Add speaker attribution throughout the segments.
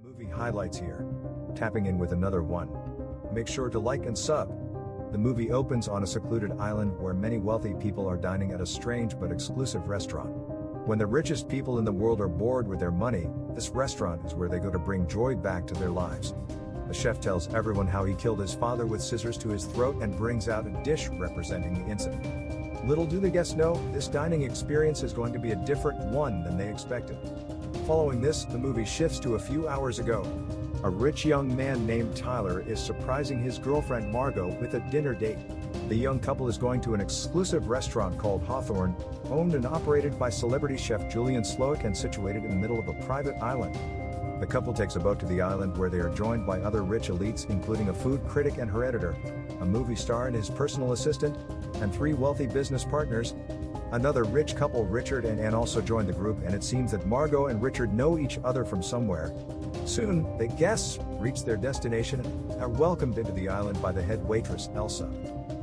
Speaker 1: Movie highlights here. Tapping in with another one. Make sure to like and sub. The movie opens on a secluded island where many wealthy people are dining at a strange but exclusive restaurant. When the richest people in the world are bored with their money, this restaurant is where they go to bring joy back to their lives. The chef tells everyone how he killed his father with scissors to his throat and brings out a dish representing the incident. Little do the guests know, this dining experience is going to be a different one than they expected. Following this, the movie shifts to a few hours ago. A rich young man named Tyler is surprising his girlfriend Margot with a dinner date. The young couple is going to an exclusive restaurant called Hawthorne, owned and operated by celebrity chef Julian Slowick and situated in the middle of a private island. The couple takes a boat to the island where they are joined by other rich elites including a food critic and her editor, a movie star and his personal assistant, and 3 wealthy business partners. Another rich couple, Richard and Anne, also joined the group, and it seems that Margot and Richard know each other from somewhere. Soon, the guests reach their destination and are welcomed into the island by the head waitress, Elsa.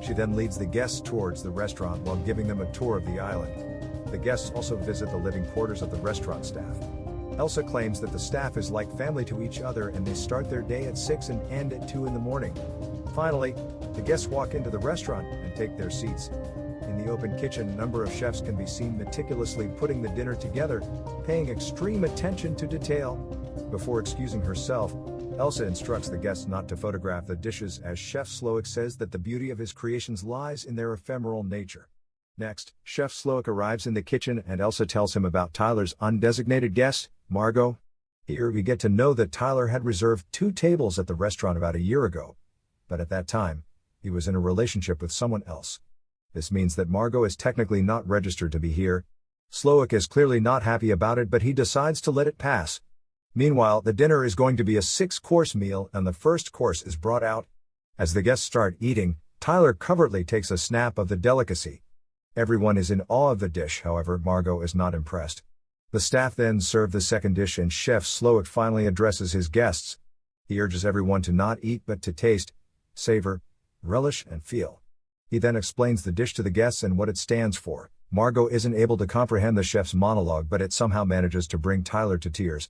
Speaker 1: She then leads the guests towards the restaurant while giving them a tour of the island. The guests also visit the living quarters of the restaurant staff. Elsa claims that the staff is like family to each other and they start their day at 6 and end at 2 in the morning. Finally, the guests walk into the restaurant and take their seats. In the open kitchen, a number of chefs can be seen meticulously putting the dinner together, paying extreme attention to detail. Before excusing herself, Elsa instructs the guests not to photograph the dishes as Chef Slowick says that the beauty of his creations lies in their ephemeral nature. Next, Chef Slowick arrives in the kitchen and Elsa tells him about Tyler's undesignated guest, Margot. Here we get to know that Tyler had reserved 2 tables at the restaurant about a year ago. But at that time, he was in a relationship with someone else. This means that Margot is technically not registered to be here. Slowick is clearly not happy about it, but he decides to let it pass. Meanwhile, the dinner is going to be a 6-course meal and the first course is brought out. As the guests start eating, Tyler covertly takes a snap of the delicacy. Everyone is in awe of the dish, however, Margot is not impressed. The staff then serve the second dish and Chef Slowick finally addresses his guests. He urges everyone to not eat but to taste, savor, relish and feel. He then explains the dish to the guests and what it stands for. Margot isn't able to comprehend the chef's monologue, but it somehow manages to bring Tyler to tears.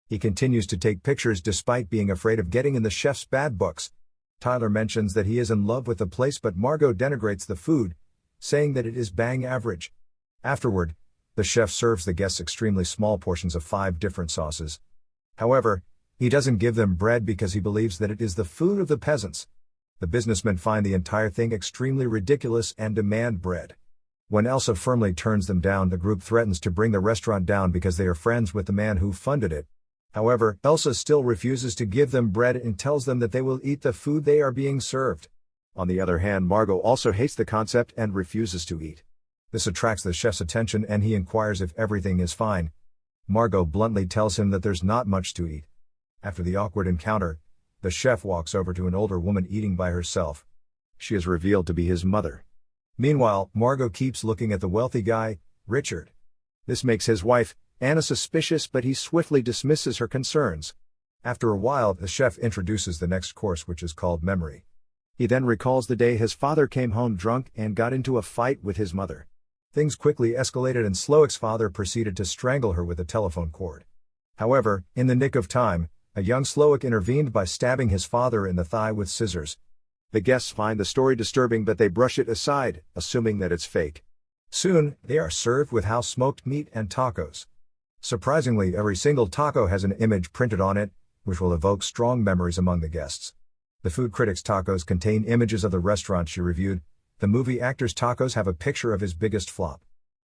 Speaker 1: He continues to take pictures despite being afraid of getting in the chef's bad books. Tyler mentions that he is in love with the place, but Margot denigrates the food, saying that it is bang average. Afterward, the chef serves the guests extremely small portions of 5 different sauces. However, he doesn't give them bread because he believes that it is the food of the peasants. The businessmen find the entire thing extremely ridiculous and demand bread. When Elsa firmly turns them down, the group threatens to bring the restaurant down because they are friends with the man who funded it. However, Elsa still refuses to give them bread and tells them that they will eat the food they are being served. On the other hand, Margot also hates the concept and refuses to eat. This attracts the chef's attention and he inquires if everything is fine. Margot bluntly tells him that there's not much to eat. After the awkward encounter, the chef walks over to an older woman eating by herself. She is revealed to be his mother. Meanwhile, Margot keeps looking at the wealthy guy, Richard. This makes his wife, Anna, suspicious, but he swiftly dismisses her concerns. After a while, the chef introduces the next course, which is called Memory. He then recalls the day his father came home drunk and got into a fight with his mother. Things quickly escalated and Slowick's father proceeded to strangle her with a telephone cord. However, in the nick of time, a young Slowick intervened by stabbing his father in the thigh with scissors. The guests find the story disturbing, but they brush it aside, assuming that it's fake. Soon, they are served with house-smoked meat and tacos. Surprisingly, every single taco has an image printed on it, which will evoke strong memories among the guests. The food critic's tacos contain images of the restaurant she reviewed. The movie actor's tacos have a picture of his biggest flop.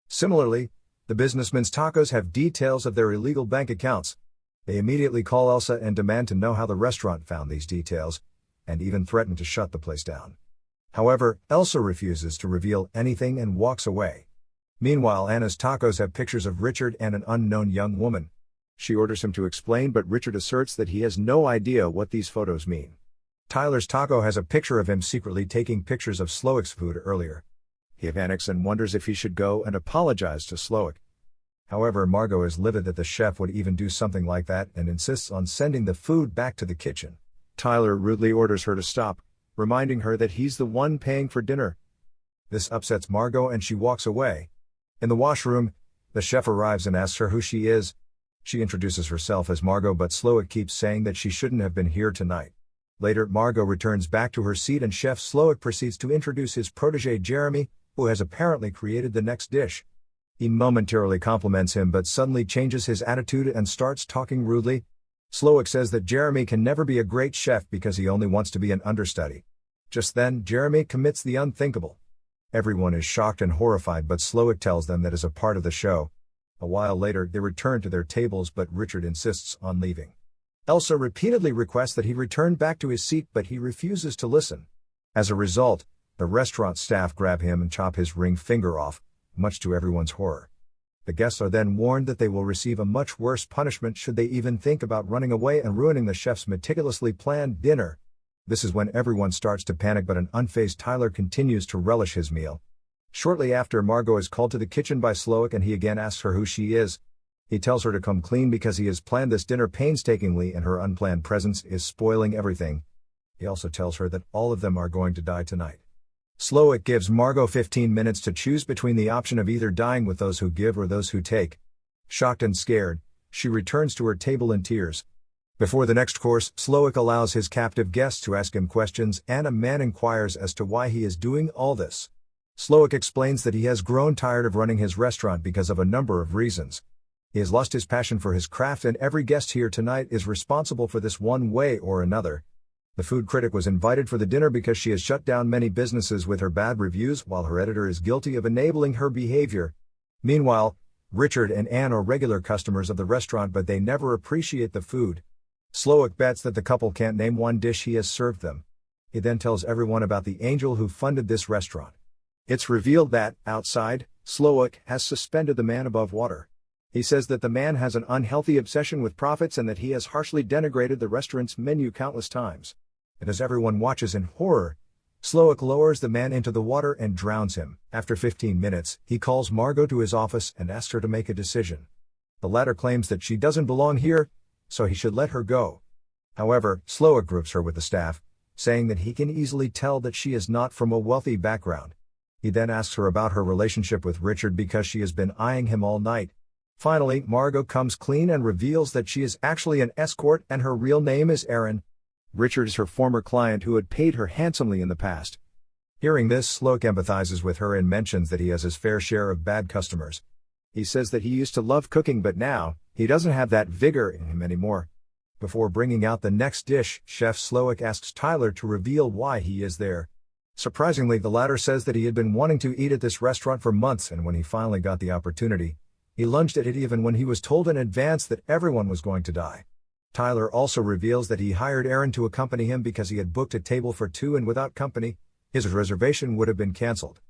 Speaker 1: Similarly, the businessmen's tacos have details of their illegal bank accounts. They immediately call Elsa and demand to know how the restaurant found these details, and even threaten to shut the place down. However, Elsa refuses to reveal anything and walks away. Meanwhile, Anna's tacos have pictures of Richard and an unknown young woman. She orders him to explain, but Richard asserts that he has no idea what these photos mean. Tyler's taco has a picture of him secretly taking pictures of Slowick's food earlier. He panics and wonders if he should go and apologize to Slowick. However, Margot is livid that the chef would even do something like that and insists on sending the food back to the kitchen. Tyler rudely orders her to stop, reminding her that he's the one paying for dinner. This upsets Margot and she walks away. In the washroom, the chef arrives and asks her who she is. She introduces herself as Margot, but Slowick keeps saying that she shouldn't have been here tonight. Later, Margot returns back to her seat and Chef Slowick proceeds to introduce his protege Jeremy, who has apparently created the next dish. He momentarily compliments him but suddenly changes his attitude and starts talking rudely. Slowick says that Jeremy can never be a great chef because he only wants to be an understudy. Just then, Jeremy commits the unthinkable. Everyone is shocked and horrified, but Slowick tells them that as a part of the show. A while later, they return to their tables, but Richard insists on leaving. Elsa repeatedly requests that he return back to his seat, but he refuses to listen. As a result, the restaurant staff grab him and chop his ring finger off, much to everyone's horror. The guests are then warned that they will receive a much worse punishment should they even think about running away and ruining the chef's meticulously planned dinner. This is when everyone starts to panic, but an unfazed Tyler continues to relish his meal. Shortly after, Margot is called to the kitchen by Slowick and he again asks her who she is. He tells her to come clean because he has planned this dinner painstakingly and her unplanned presence is spoiling everything. He also tells her that all of them are going to die tonight. Slowick gives Margot 15 minutes to choose between the option of either dying with those who give or those who take. Shocked and scared, she returns to her table in tears. Before the next course, Slowick allows his captive guests to ask him questions and a man inquires as to why he is doing all this. Slowick explains that he has grown tired of running his restaurant because of a number of reasons. He has lost his passion for his craft and every guest here tonight is responsible for this one way or another. The food critic was invited for the dinner because she has shut down many businesses with her bad reviews, while her editor is guilty of enabling her behavior. Meanwhile, Richard and Anne are regular customers of the restaurant, but they never appreciate the food. Slowick bets that the couple can't name one dish he has served them. He then tells everyone about the angel who funded this restaurant. It's revealed that, outside, Slowick has suspended the man above water. He says that the man has an unhealthy obsession with profits and that he has harshly denigrated the restaurant's menu countless times. And as everyone watches in horror, Slowick lowers the man into the water and drowns him. After 15 minutes, he calls Margot to his office and asks her to make a decision. The latter claims that she doesn't belong here, so he should let her go. However, Slowick groups her with the staff, saying that he can easily tell that she is not from a wealthy background. He then asks her about her relationship with Richard because she has been eyeing him all night. Finally, Margot comes clean and reveals that she is actually an escort and her real name is Erin. Richard is her former client who had paid her handsomely in the past. Hearing this, Slowick empathizes with her and mentions that he has his fair share of bad customers. He says that he used to love cooking, but now, he doesn't have that vigor in him anymore. Before bringing out the next dish, Chef Slowick asks Tyler to reveal why he is there. Surprisingly, the latter says that he had been wanting to eat at this restaurant for months, and when he finally got the opportunity, he lunged at it even when he was told in advance that everyone was going to die. Tyler also reveals that he hired Erin to accompany him because he had booked a table for two and without company, his reservation would have been cancelled.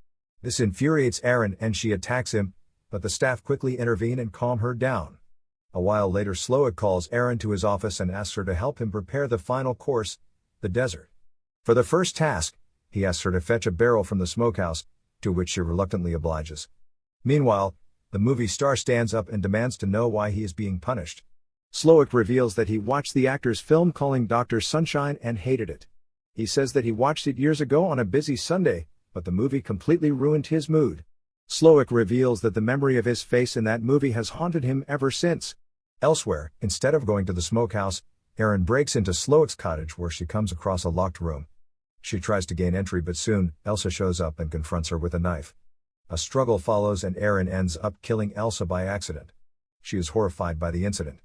Speaker 1: This infuriates Erin and she attacks him, but the staff quickly intervene and calm her down. A while later, Slowick calls Erin to his office and asks her to help him prepare the final course, the dessert. For the first task, he asks her to fetch a barrel from the smokehouse, to which she reluctantly obliges. Meanwhile, the movie star stands up and demands to know why he is being punished. Slowick reveals that he watched the actor's film Calling Dr. Sunshine and hated it. He says that he watched it years ago on a busy Sunday, but the movie completely ruined his mood. Slowick reveals that the memory of his face in that movie has haunted him ever since. Elsewhere, instead of going to the smokehouse, Erin breaks into Slowick's cottage where she comes across a locked room. She tries to gain entry, but soon, Elsa shows up and confronts her with a knife. A struggle follows and Erin ends up killing Elsa by accident. She is horrified by the incident,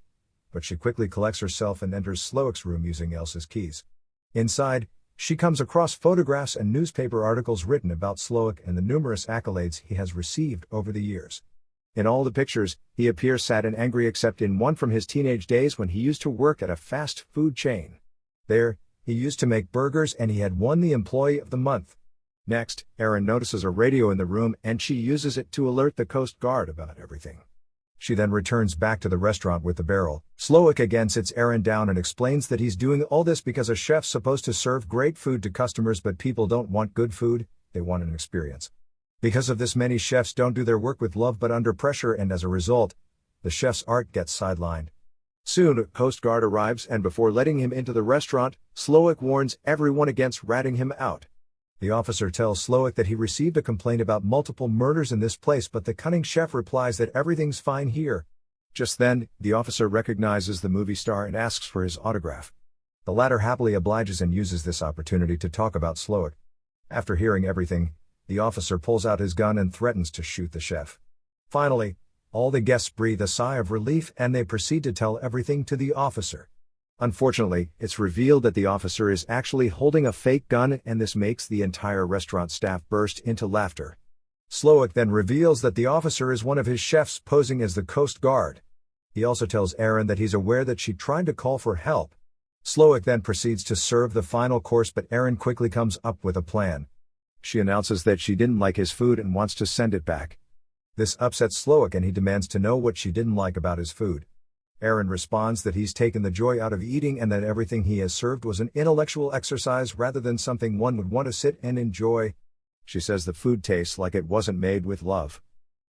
Speaker 1: but she quickly collects herself and enters Slowick's room using Elsa's keys. Inside, she comes across photographs and newspaper articles written about Slowick and the numerous accolades he has received over the years. In all the pictures, he appears sad and angry except in one from his teenage days when he used to work at a fast food chain. There, he used to make burgers and he had won the Employee of the Month. Next, Erin notices a radio in the room and she uses it to alert the Coast Guard about everything. She then returns back to the restaurant with the barrel. Slowick again sits Erin down and explains that he's doing all this because a chef's supposed to serve great food to customers, but people don't want good food, they want an experience. Because of this, many chefs don't do their work with love but under pressure, and as a result, the chef's art gets sidelined. Soon, a Coast Guard arrives and before letting him into the restaurant, Slowick warns everyone against ratting him out. The officer tells Slowick that he received a complaint about multiple murders in this place, but the cunning chef replies that everything's fine here. Just then, the officer recognizes the movie star and asks for his autograph. The latter happily obliges and uses this opportunity to talk about Slowick. After hearing everything, the officer pulls out his gun and threatens to shoot the chef. Finally, all the guests breathe a sigh of relief and they proceed to tell everything to the officer. Unfortunately, it's revealed that the officer is actually holding a fake gun, and this makes the entire restaurant staff burst into laughter. Slowick then reveals that the officer is one of his chefs posing as the Coast Guard. He also tells Erin that he's aware that she tried to call for help. Slowick then proceeds to serve the final course, but Erin quickly comes up with a plan. She announces that she didn't like his food and wants to send it back. This upsets Slowick and he demands to know what she didn't like about his food. Erin responds that he's taken the joy out of eating and that everything he has served was an intellectual exercise rather than something one would want to sit and enjoy. She says the food tastes like it wasn't made with love.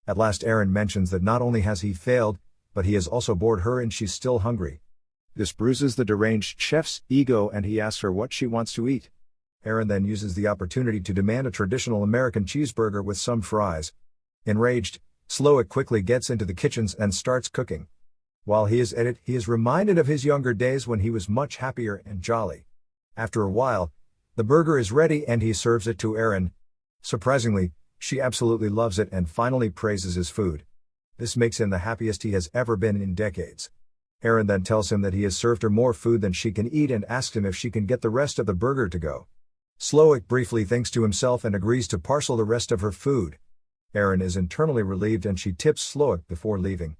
Speaker 1: At last Erin mentions that not only has he failed, but he has also bored her and she's still hungry. This bruises the deranged chef's ego and he asks her what she wants to eat. Erin then uses the opportunity to demand a traditional American cheeseburger with some fries. Enraged, Slowick quickly gets into the kitchens and starts cooking. While he is at it, he is reminded of his younger days when he was much happier and jolly. After a while, the burger is ready and he serves it to Erin. Surprisingly, she absolutely loves it and finally praises his food. This makes him the happiest he has ever been in decades. Erin then tells him that he has served her more food than she can eat and asks him if she can get the rest of the burger to go. Slowick briefly thinks to himself and agrees to parcel the rest of her food. Erin is internally relieved and she tips Slowick before leaving.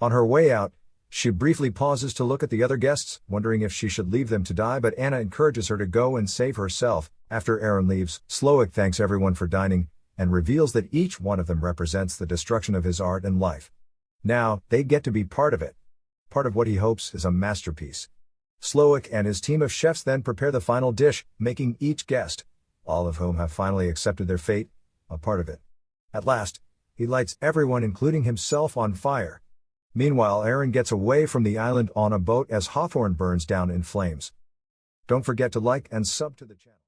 Speaker 1: On her way out, she briefly pauses to look at the other guests, wondering if she should leave them to die, but Anna encourages her to go and save herself. After Erin leaves, Slowick thanks everyone for dining, and reveals that each one of them represents the destruction of his art and life. Now, they get to be part of it. Part of what he hopes is a masterpiece. Slowick and his team of chefs then prepare the final dish, making each guest, all of whom have finally accepted their fate, a part of it. At last, he lights everyone including himself on fire. Meanwhile, Erin gets away from the island on a boat as Hawthorne burns down in flames. Don't forget to like and sub to the channel.